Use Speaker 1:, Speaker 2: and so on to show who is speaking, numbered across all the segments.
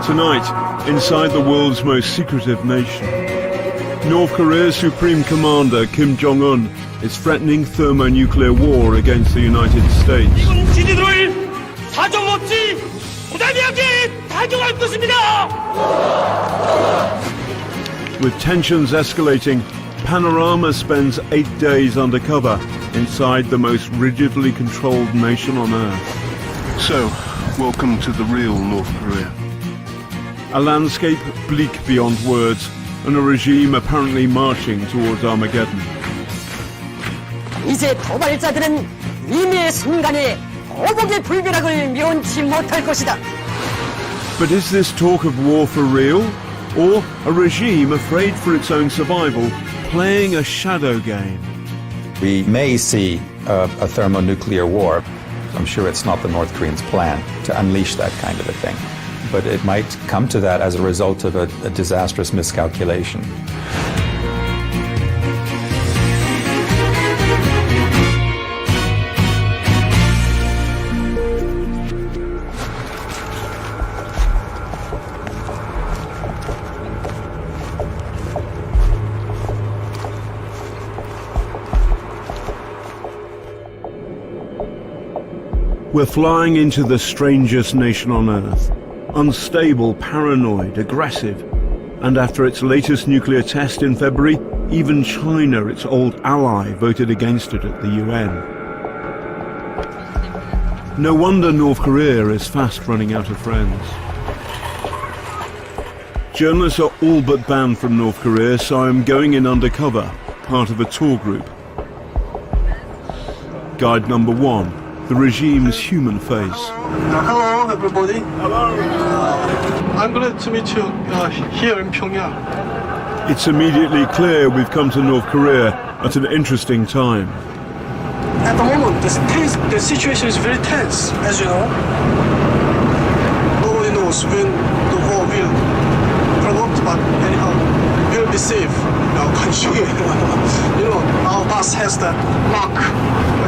Speaker 1: Tonight, inside the world's most secretive nation, North Korea's Supreme Commander Kim Jong-un is threatening thermonuclear war against the United States. With tensions escalating, Panorama spends 8 days undercover inside the most rigidly controlled nation on earth. So, welcome to the real North Korea. A landscape bleak beyond words, and a regime apparently marching towards Armageddon.
Speaker 2: 이제 도발자들은 임의의 순간에 거북의 불벼락을 면치 못할 것이다.
Speaker 1: But is this talk of war for real? Or a regime afraid for its own survival, playing a shadow game?
Speaker 3: We may see a thermonuclear war. I'm sure it's not the North Koreans' plan to unleash that kind of a thing. But it might come to that as a result of a disastrous miscalculation.
Speaker 1: We're flying into the strangest nation on earth. Unstable, paranoid, aggressive. And after its latest nuclear test in February, even China, its old ally, voted against it at the UN. No wonder North Korea is fast running out of friends. Journalists are all but banned from North Korea, so I'm going in undercover, part of a tour group. Guide number 1. The regime's human face.
Speaker 4: Hello, everybody.
Speaker 1: Hello.
Speaker 4: I'm glad to meet you here in Pyongyang.
Speaker 1: It's immediately clear we've come to North Korea at an interesting time.
Speaker 4: At the moment, the situation is very tense, as you know. Nobody knows when the war will provoke, but anyhow, we'll be safe in our country. You know, our boss has the mark,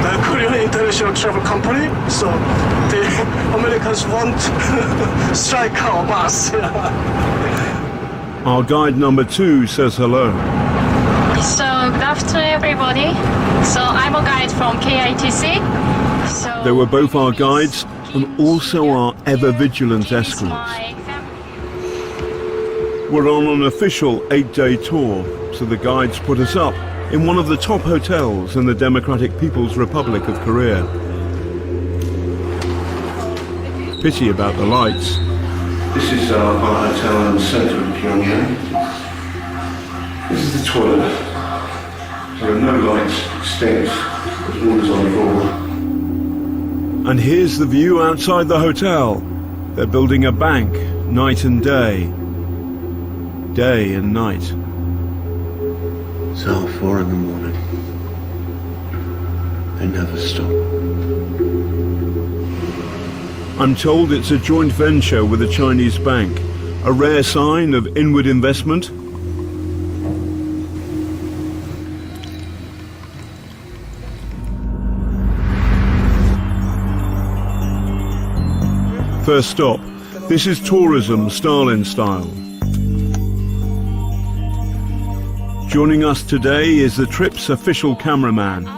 Speaker 4: the Korean International Travel Company, so the Americans won't strike our boss.
Speaker 1: Our guide number 2 says hello.
Speaker 5: So, good afternoon, everybody. So, I'm a guide from KITC. So,
Speaker 1: They were both our guides and also our ever-vigilant escorts. We're on an official 8-day tour, so the guides put us up in one of the top hotels in the Democratic People's Republic of Korea. Pity about the lights.
Speaker 6: This is our hotel in the centre of Pyongyang. This is the toilet. There are no lights, extinct, there's waters on the floor.
Speaker 1: And here's the view outside the hotel. They're building a bank, night and day. Day and night.
Speaker 6: It's 4:30 in the morning. They never stop.
Speaker 1: I'm told it's a joint venture with a Chinese bank, a rare sign of inward investment. First stop, this is tourism Stalin style. Joining us today is the trip's official cameraman.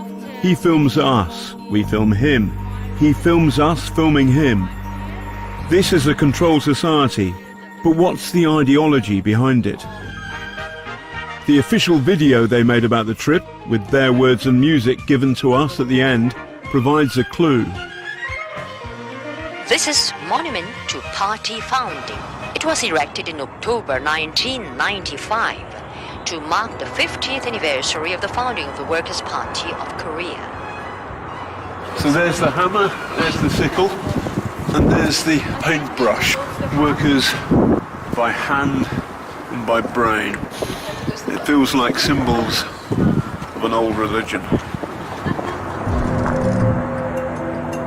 Speaker 1: He films us, we film him. He films us filming him. This is a controlled society, but what's the ideology behind it? The official video they made about the trip, with their words and music given to us at the end, provides a clue.
Speaker 7: This is monument to party founding. It was erected in October 1995 to mark the 50th anniversary of the founding of the Workers' Party of Korea.
Speaker 1: So there's the hammer, there's the sickle, and there's the paintbrush. Workers by hand and by brain. It feels like symbols of an old religion.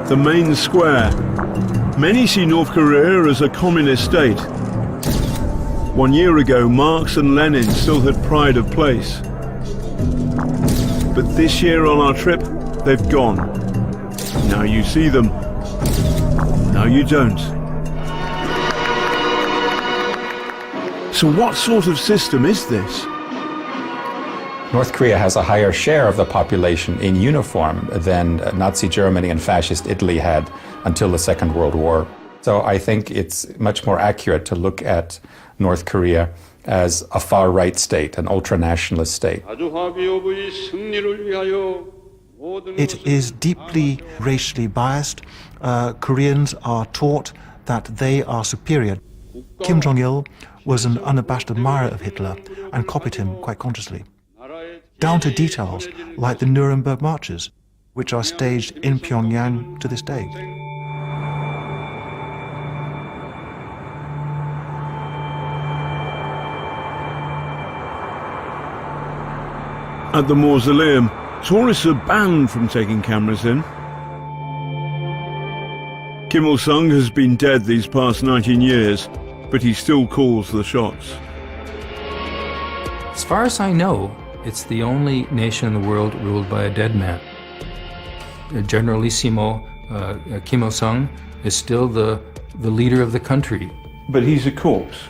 Speaker 1: The main square. Many see North Korea as a communist state. 1 year ago, Marx and Lenin still had pride of place. But this year on our trip, they've gone. Now you see them. Now you don't. So what sort of system is this?
Speaker 3: North Korea has a higher share of the population in uniform than Nazi Germany and fascist Italy had until the Second World War. So I think it's much more accurate to look at North Korea as a far-right state, an ultra-nationalist state.
Speaker 8: It is deeply racially biased. Koreans are taught that they are superior. Kim Jong-il was an unabashed admirer of Hitler and copied him quite consciously, down to details like the Nuremberg marches, which are staged in Pyongyang to this day.
Speaker 1: At the mausoleum, tourists are banned from taking cameras in. Kim Il-sung has been dead these past 19 years, but he still calls the shots.
Speaker 9: As far as I know, it's the only nation in the world ruled by a dead man. Generalissimo Kim Il-sung is still the leader of the country.
Speaker 1: But he's a corpse.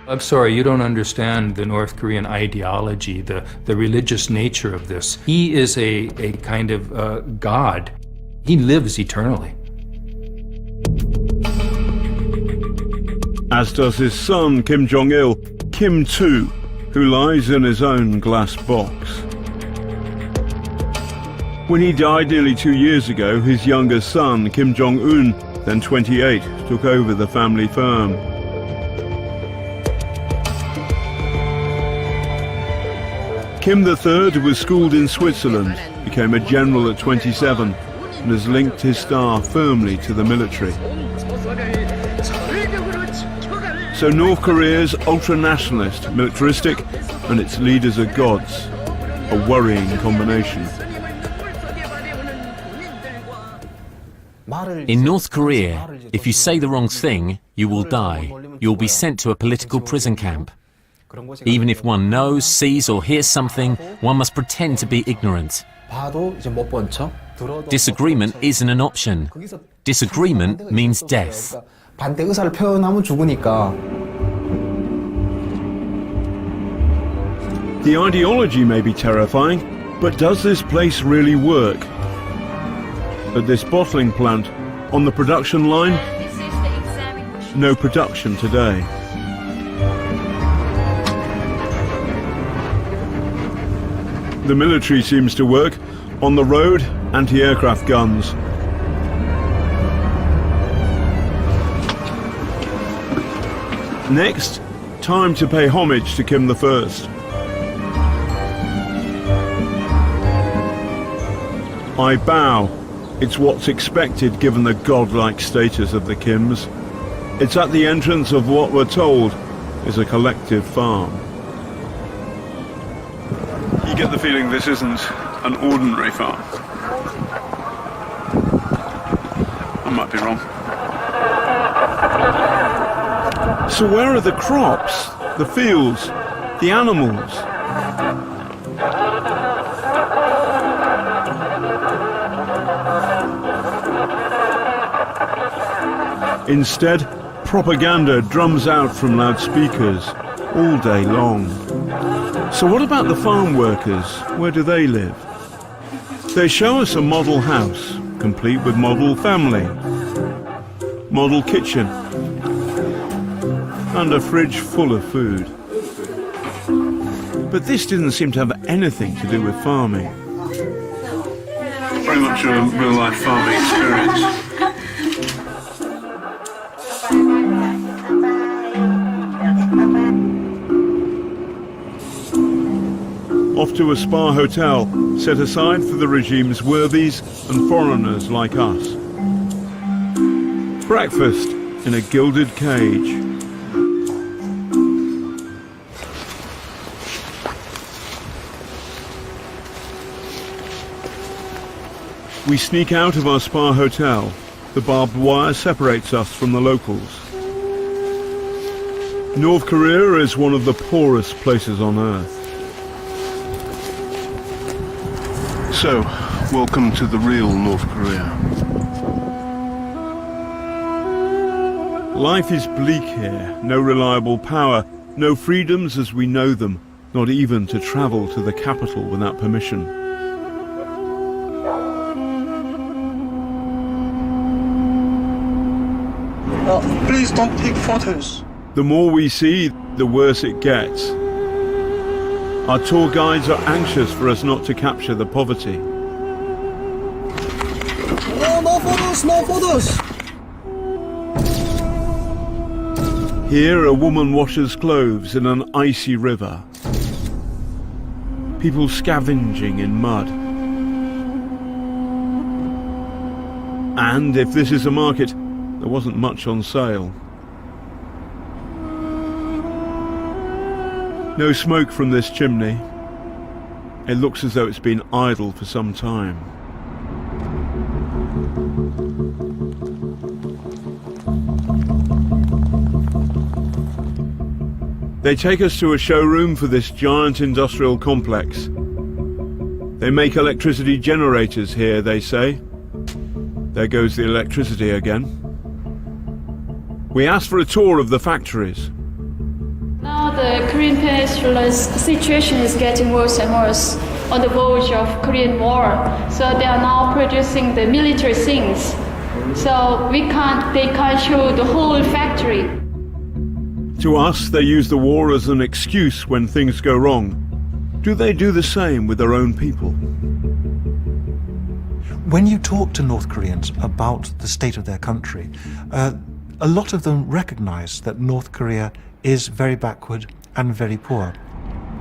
Speaker 9: I'm sorry, you don't understand the North Korean ideology, the religious nature of this. He is a kind of god. He lives eternally.
Speaker 1: As does his son, Kim Jong-il, Kim too, who lies in his own glass box. When he died nearly 2 years ago, his younger son, Kim Jong-un, then 28, took over the family firm. Kim III, who was schooled in Switzerland, became a general at 27 and has linked his star firmly to the military. So North Korea's ultra-nationalist, militaristic, and its leaders are gods. A worrying combination.
Speaker 10: In North Korea, if you say the wrong thing, you will die. You will be sent to a political prison camp. Even if one knows, sees or hears something, one must pretend to be ignorant. Disagreement isn't an option. Disagreement means death.
Speaker 1: The ideology may be terrifying, but does this place really work? At this bottling plant, on the production line, no production today. The military seems to work. On the road, anti-aircraft guns. Next, time to pay homage to Kim I. I bow. It's what's expected given the godlike status of the Kims. It's at the entrance of what we're told is a collective farm. You get the feeling this isn't an ordinary farm. I might be wrong. So where are the crops, the fields, the animals? Instead, propaganda drums out from loudspeakers all day long. So what about the farm workers? Where do they live? They show us a model house, complete with model family, model kitchen, and a fridge full of food. But this didn't seem to have anything to do with farming. Very much a real-life farming experience. Off to a spa hotel set aside for the regime's worthies and foreigners like us. Breakfast in a gilded cage. We sneak out of our spa hotel. The barbed wire separates us from the locals. North Korea is one of the poorest places on earth. So, welcome to the real North Korea. Life is bleak here, no reliable power, No freedoms as we know them, not even to travel to the capital without permission.
Speaker 4: Please don't take photos.
Speaker 1: The more we see, the worse it gets. Our tour guides are anxious for us not to capture the poverty.
Speaker 4: No photos, no photos.
Speaker 1: Here, a woman washes clothes in an icy river. People scavenging in mud. And if this is a market, there wasn't much on sale. No smoke from this chimney. It looks as though it's been idle for some time. They take us to a showroom for this giant industrial complex. They make electricity generators here, they say. There goes the electricity again. We asked for a tour of the factories.
Speaker 5: Now the Korean Peninsula's situation is getting worse and worse on the verge of Korean War. So they are now producing the military things. So they can't show the whole factory.
Speaker 1: To us, they use the war as an excuse when things go wrong. Do they do the same with their own people?
Speaker 8: When you talk to North Koreans about the state of their country, a lot of them recognize that North Korea is very backward and very poor.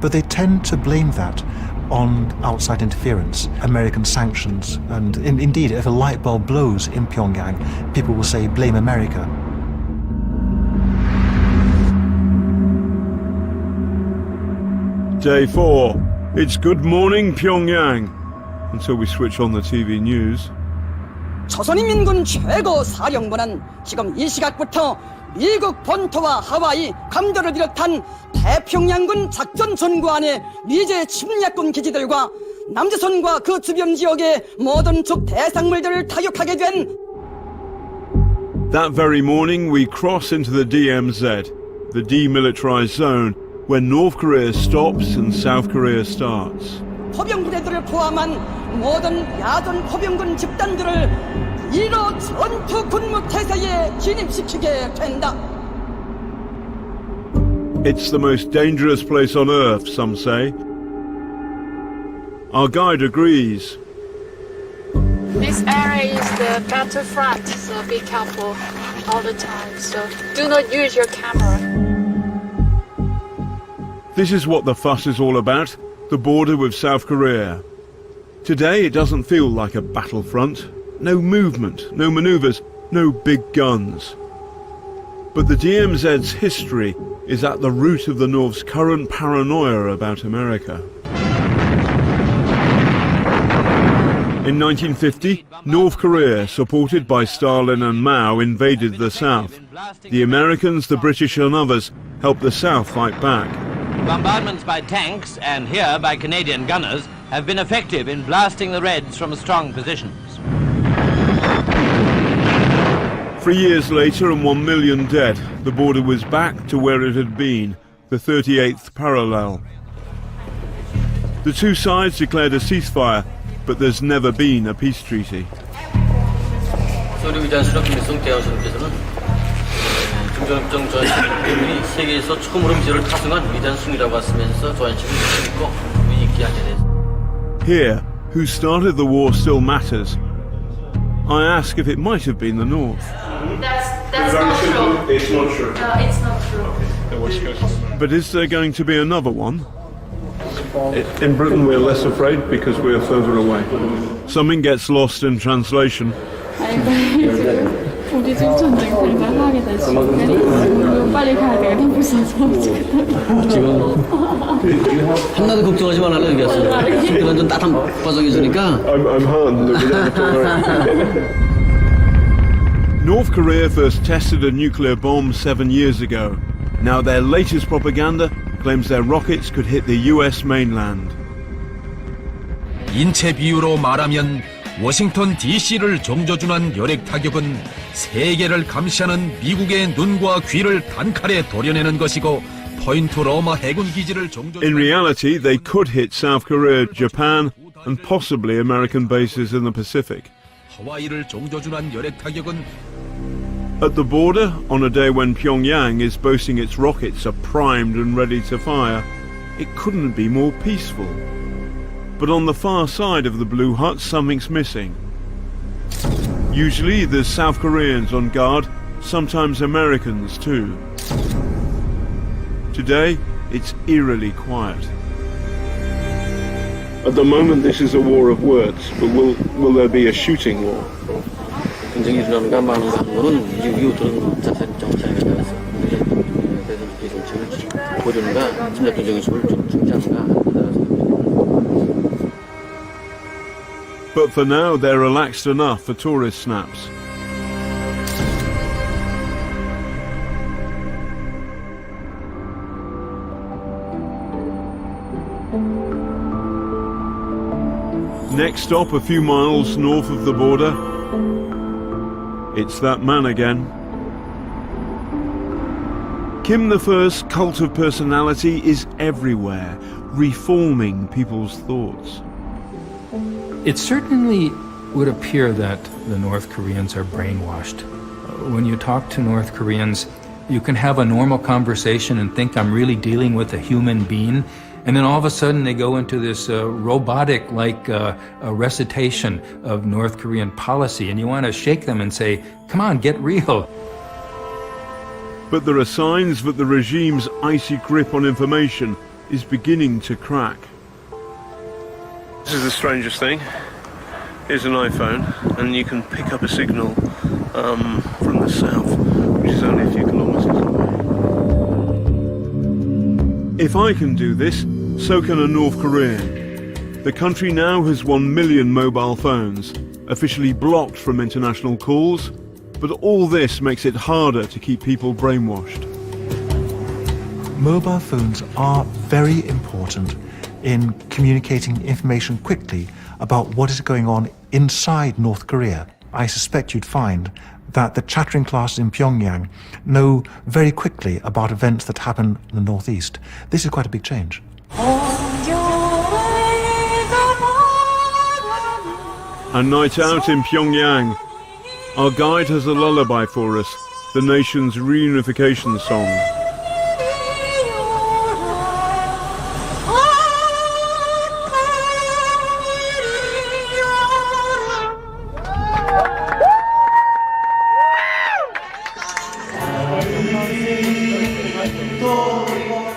Speaker 8: But they tend to blame that on outside interference, American sanctions, and indeed, if a light bulb blows in Pyongyang, people will say, blame America.
Speaker 1: Day 4. It's good morning, Pyongyang. Until we switch on the TV news.
Speaker 2: 조선인민군 최고 사령부는 지금 이 시각부터 미국 본토와 하와이, 감도를 비롯한 태평양군 작전 전구안의 미제 침략군 기지들과 남조선과 그 주변 지역의 모든 적 대상물들을 타격하게 된.
Speaker 1: That very morning we cross into the DMZ, the demilitarized zone, where North Korea stops and South Korea starts.
Speaker 2: 포병 부대들을 포함한 모든 야전 포병군 집단들을 1호 전투 군무 태세에 진입시키게 된다.
Speaker 1: It's the most dangerous place on earth, some say. Our guide agrees.
Speaker 5: This area is the battlefront, so be careful all the time. So do not use your camera.
Speaker 1: This is what the fuss is all about, the border with South Korea. Today it doesn't feel like a battlefront. No movement, no maneuvers, no big guns. But the DMZ's history is at the root of the North's current paranoia about America. In 1950, North Korea, supported by Stalin and Mao, invaded the South. The Americans, the British and others helped the South fight back.
Speaker 11: Bombardments by tanks and here by Canadian gunners have been effective in blasting the Reds from strong positions.
Speaker 1: 3 years later and 1 million dead, the border was back to where it had been, the 38th parallel. The two sides declared a ceasefire, but there's never been a peace treaty.
Speaker 12: 세계에서 처음으로 미제를 탑승한 위대한 승리라고 하시면서 저희 지금 있고 의미 있게 하게 됐습니다.
Speaker 1: Here, who started the war still matters. I ask if it might have been the North.
Speaker 5: That's not true.
Speaker 6: It's not true.
Speaker 5: It's not true.
Speaker 1: But is there going to be another one?
Speaker 6: In Britain we're less afraid because we're further away.
Speaker 1: Something gets lost in translation.
Speaker 5: 우리 집 전쟁 발발하게 될 시간이 빨리 가야 돼. 너무 무서워서
Speaker 12: 지금 하나도 걱정하지 말라고 얘기했어요. 지금 완전 따뜻한 과정이 있으니까.
Speaker 6: I'm hardened. We don't have to worry.
Speaker 1: North Korea first tested a nuclear bomb 7 years ago. Now their latest propaganda claims their rockets could hit the US mainland.
Speaker 13: 인체 비유로 말하면 워싱턴 DC를 정조준한 열핵 타격은 세계를 감시하는 미국의 눈과 귀를 단칼에 도려내는 것이고 포인트 로마 해군 기지를 종조.
Speaker 1: In reality, they could hit South Korea, Japan, and possibly American bases in the Pacific.
Speaker 13: 하와이를 종조준한 열핵 타격은
Speaker 1: At the border, on a day when Pyongyang is boasting its rockets are primed and ready to fire, it couldn't be more peaceful. But on the far side of the blue hut, something's missing. Usually there's South Koreans on guard, sometimes Americans too. Today, it's eerily quiet. At the moment, this is a war of words, but will there be a shooting war?
Speaker 12: 전쟁이 일어나는 감방하는 거는 이후 들은 자체 정치하는 따라서 대전주의 정책을 보려는가 침략 경쟁의 수를 좀 중지하는가 따라서.
Speaker 1: But for now, they're relaxed enough for tourist snaps. Next stop, a few miles north of the border. It's that man again. Kim I's cult of personality is everywhere, reforming people's thoughts.
Speaker 9: It certainly would appear that the North Koreans are brainwashed. When you talk to North Koreans, you can have a normal conversation and think I'm really dealing with a human being, and then all of a sudden they go into this robotic-like recitation of North Korean policy, and you want to shake them and say, come on, get real.
Speaker 1: But there are signs that the regime's icy grip on information is beginning to crack. This is the strangest thing. Here's an iPhone, and you can pick up a signal from the south, which is only a few kilometers away. If I can do this, so can a North Korean. The country now has 1 million mobile phones, officially blocked from international calls, but all this makes it harder to keep people brainwashed.
Speaker 8: Mobile phones are very important in communicating information quickly about what is going on inside North Korea. I suspect you'd find that the chattering classes in Pyongyang know very quickly about events that happen in the northeast. This is quite a big change.
Speaker 1: A night out in Pyongyang. Our guide has a lullaby for us, the nation's reunification song.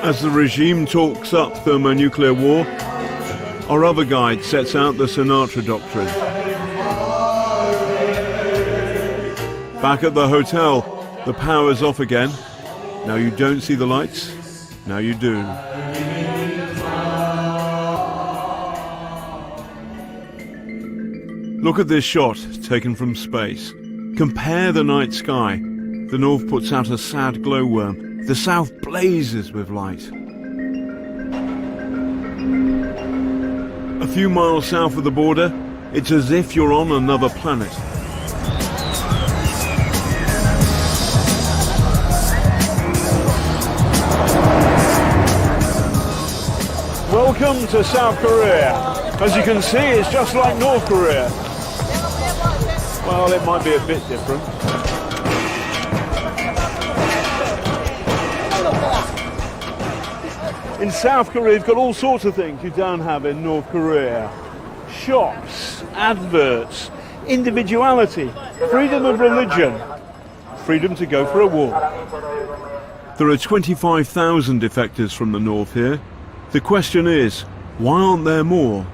Speaker 1: As the regime talks up thermonuclear war, our other guide sets out the Sinatra doctrine. Back at the hotel, the power's off again. Now you don't see the lights, now you do. Look at this shot taken from space. Compare the night sky. The north puts out a sad glowworm. The south blazes with light. A few miles south of the border, it's as if you're on another planet. Welcome to South Korea. As you can see, it's just like North Korea. Well, it might be a bit different. In South Korea, you've got all sorts of things you don't have in North Korea. Shops, adverts, individuality, freedom of religion, freedom to go for a walk. There are 25,000 defectors from the north here. The question is, why aren't there more?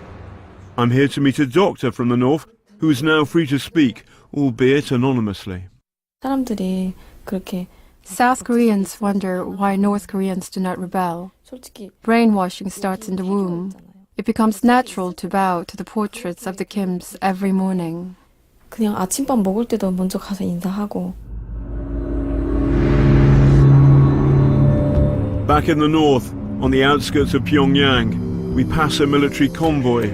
Speaker 1: I'm here to meet a doctor from the north who is now free to speak, albeit anonymously.
Speaker 14: 사람들이 그렇게 South Koreans wonder why North Koreans do not rebel. Brainwashing starts in the womb. It becomes natural to bow to the portraits of the Kims every morning.
Speaker 15: 그냥 아침밥 먹을 때도 먼저 가서 인사하고.
Speaker 1: Back in the north, on the outskirts of Pyongyang, we pass a military convoy.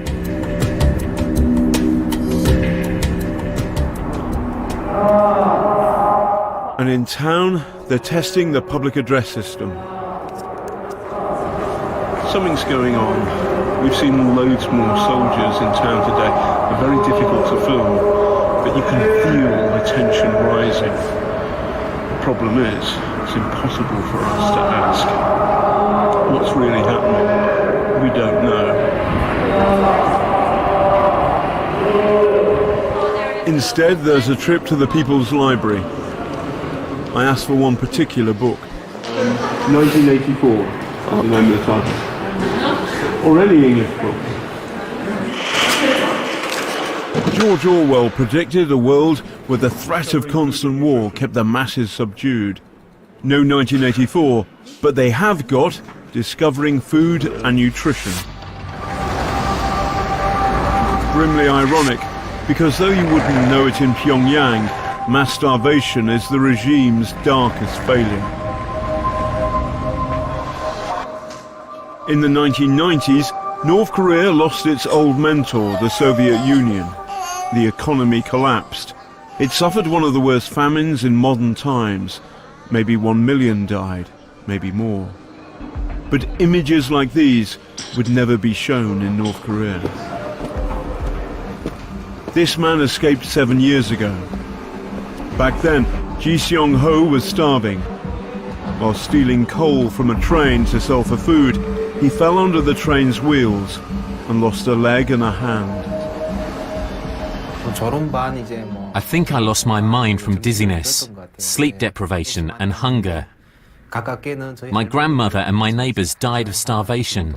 Speaker 1: And in town, they're testing the public address system. Something's going on. We've seen loads more soldiers in town today. They're very difficult to film, but you can feel the tension rising. The problem is, it's impossible for us to ask. What's really happening? We don't know. Instead, there's a trip to the People's Library. I asked for one particular book. 1984 is the name of the title. Or any English book. George Orwell predicted a world where the threat of constant war kept the masses subdued. No 1984, but they have got Discovering Food and Nutrition. Grimly ironic, because though you wouldn't know it in Pyongyang, mass starvation is the regime's darkest failing. In the 1990s, North Korea lost its old mentor, the Soviet Union. The economy collapsed. It suffered one of the worst famines in modern times. Maybe 1 million died, maybe more. But images like these would never be shown in North Korea. This man escaped 7 years ago. Back then, Ji Seong-ho was starving. While stealing coal from a train to sell for food, he fell under the train's wheels and lost a leg and a hand.
Speaker 10: I think I lost my mind from dizziness, sleep deprivation and hunger. My grandmother and my neighbours died of starvation.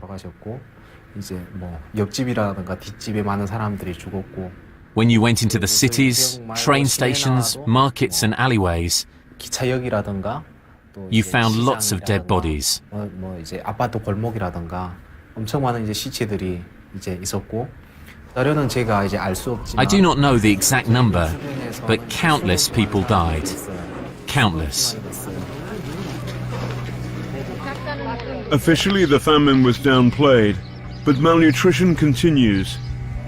Speaker 10: When you went into the cities, train stations, markets and alleyways, you found lots of dead bodies. I do not know the exact number, but countless people died. Countless.
Speaker 1: Officially, the famine was downplayed, but malnutrition continues.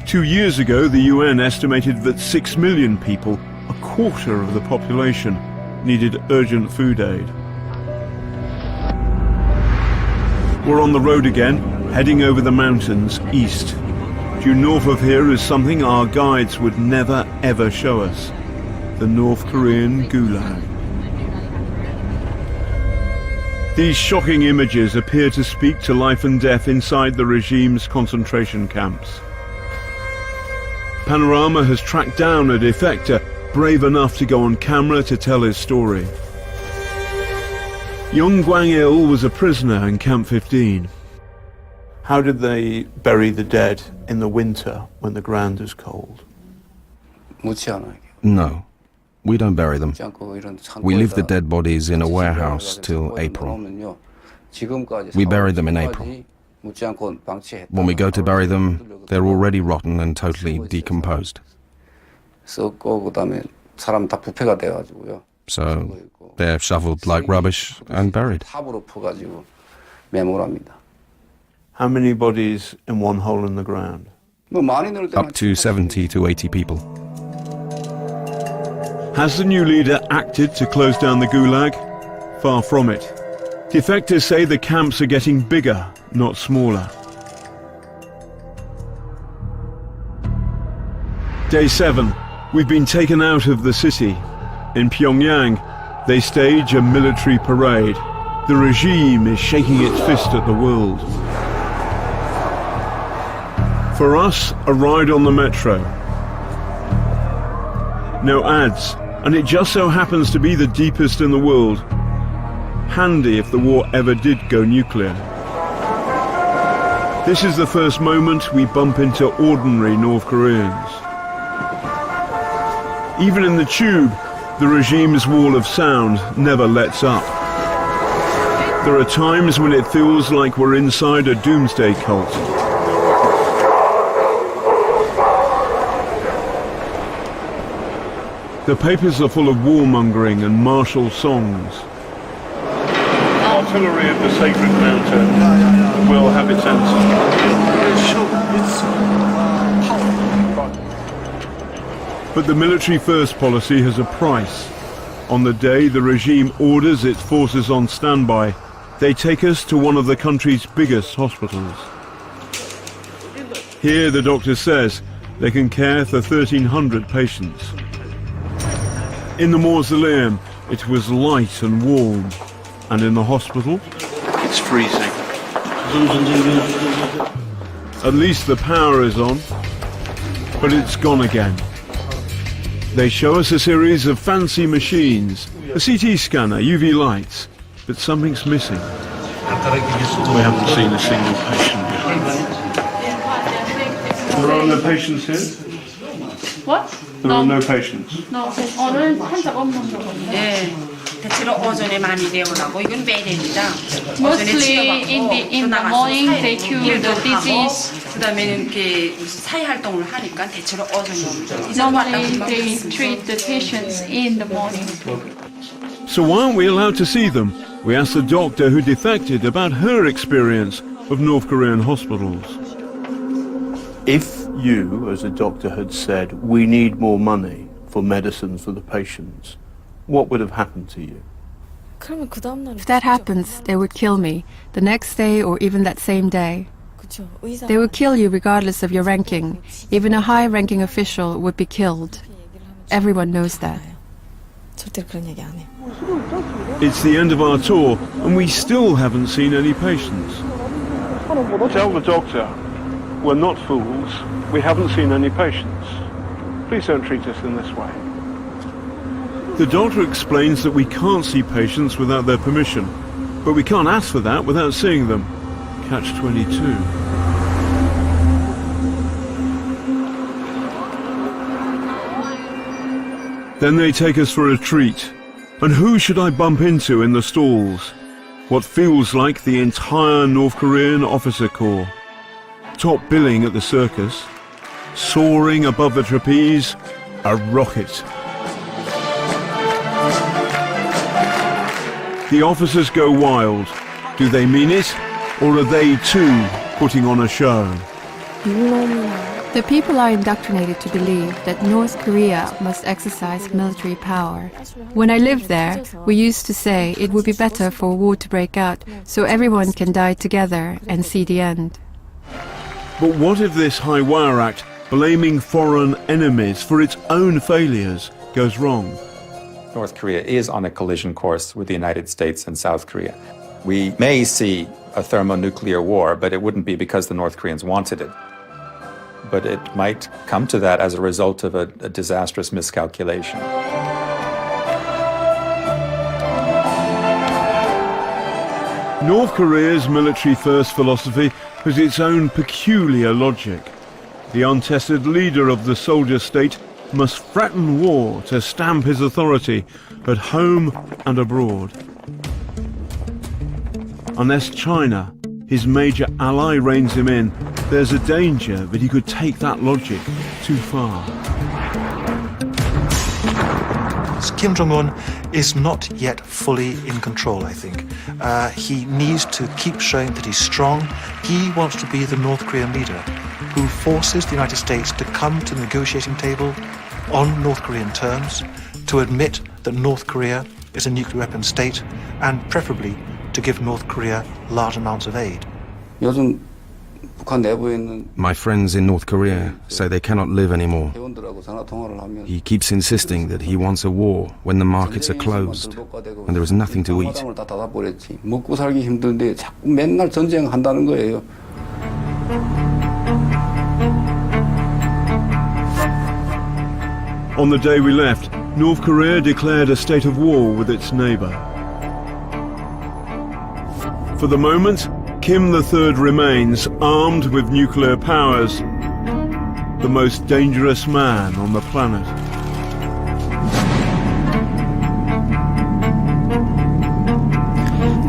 Speaker 1: 2 years ago, the UN estimated that 6 million people, a quarter of the population, needed urgent food aid. We're on the road again, heading over the mountains east. Due north of here is something our guides would never ever show us: the North Korean Gulag. These shocking images appear to speak to life and death inside the regime's concentration camps. Panorama has tracked down a defector brave enough to go on camera to tell his story. Young Gwang-il was a prisoner in Camp 15. How did they bury the dead in the winter when the ground is cold?
Speaker 16: No, we don't bury them. We leave the dead bodies in a warehouse till April. We bury them in April. When we go to bury them, they're already rotten and totally decomposed. So they're shoveled like rubbish and buried.
Speaker 1: How many bodies in one hole in the ground?
Speaker 16: Up to 70 to 80 people.
Speaker 1: Has the new leader acted to close down the Gulag? Far from it. Defectors say the camps are getting bigger, not smaller. Day 7. We've been taken out of the city. In Pyongyang, they stage a military parade. The regime is shaking its fist at the world. For us, a ride on the metro. No ads, and it just so happens to be the deepest in the world. Handy if the war ever did go nuclear. This is the first moment we bump into ordinary North Koreans. Even in the tube, the regime's wall of sound never lets up. There are times when it feels like we're inside a doomsday cult. The papers are full of warmongering and martial songs. Artillery of the sacred mountain will have its answer. But the military first policy has a price. On the day the regime orders its forces on standby, They take us to one of the country's biggest hospitals. Here, the doctor says, they can care for 1,300 patients. In the mausoleum, it was light and warm, and in the hospital,
Speaker 6: It's freezing.
Speaker 1: at least the power is on, but it's gone again. They show us a series of fancy machines, a CT scanner, UV lights, but something's missing.
Speaker 6: We haven't seen a single patient yet. There are no patients here?
Speaker 5: What?
Speaker 6: There are no patients.
Speaker 5: No, 오늘 환자 없는 거.
Speaker 17: 네, 대체로 오전에 많이 내오라고 이건 매일입니다.
Speaker 5: Mostly in the morning they cure the disease.
Speaker 17: 그다음에는 이렇게 사회 활동을 하니까 대체로 오전에 옵니다.
Speaker 5: Normally they treat the patients in the morning.
Speaker 1: So why aren't we allowed to see them? We asked the doctor who defected about her experience of North Korean hospitals.
Speaker 6: If you, as a doctor, had said, we need more money for medicines for the patients, what would have happened to you?
Speaker 14: If that happens, they would kill me, the next day or even that same day. They would kill you regardless of your ranking. Even a high-ranking official would be killed. Everyone knows that.
Speaker 1: It's the end of our tour, and we still haven't seen any patients.
Speaker 6: Tell the doctor, we're not fools, we haven't seen any patients. Please don't treat us in this way.
Speaker 1: The doctor explains that we can't see patients without their permission, but we can't ask for that without seeing them. Catch-22. Then they take us for a treat. And who should I bump into in the stalls? What feels like the entire North Korean officer corps. Top billing at the circus. Soaring above the trapeze, a rocket. The officers go wild. Do they mean it? Or are they too putting on a show?
Speaker 14: The people are indoctrinated to believe that North Korea must exercise military power. When I lived there, we used to say it would be better for a war to break out so everyone can die together and see the end.
Speaker 1: But what if this High Wire Act, blaming foreign enemies for its own failures, goes wrong?
Speaker 3: North Korea is on a collision course with the United States and South Korea. We may see a thermonuclear war, but it wouldn't be because the North Koreans wanted it. But it might come to that as a result of a disastrous miscalculation.
Speaker 1: North Korea's military-first philosophy has its own peculiar logic. The untested leader of the soldier state must threaten war to stamp his authority at home and abroad. Unless China, his major ally, reins him in, there's a danger that he could take that logic too far.
Speaker 8: Kim Jong-un is not yet fully in control, I think. He needs to keep showing that he's strong. He wants to be the North Korean leader who forces the United States to come to the negotiating table on North Korean terms, to admit that North Korea is a nuclear weapon state, and preferably to give North Korea large amounts of aid.
Speaker 16: My friends in North Korea say they cannot live anymore. He keeps insisting that he wants a war when the markets are closed, when there is nothing to eat.
Speaker 1: On the day we left, North Korea declared a state of war with its neighbour. For the moment, Kim III remains armed with nuclear powers, the most dangerous man on the planet.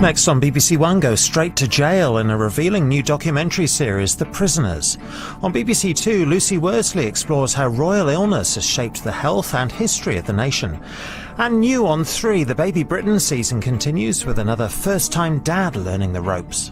Speaker 18: Next on BBC One goes straight to jail in a revealing new documentary series, The Prisoners. On BBC Two, Lucy Worsley explores how royal illness has shaped the health and history of the nation. And new on 3, the Baby Britain season continues with another first-time dad learning the ropes.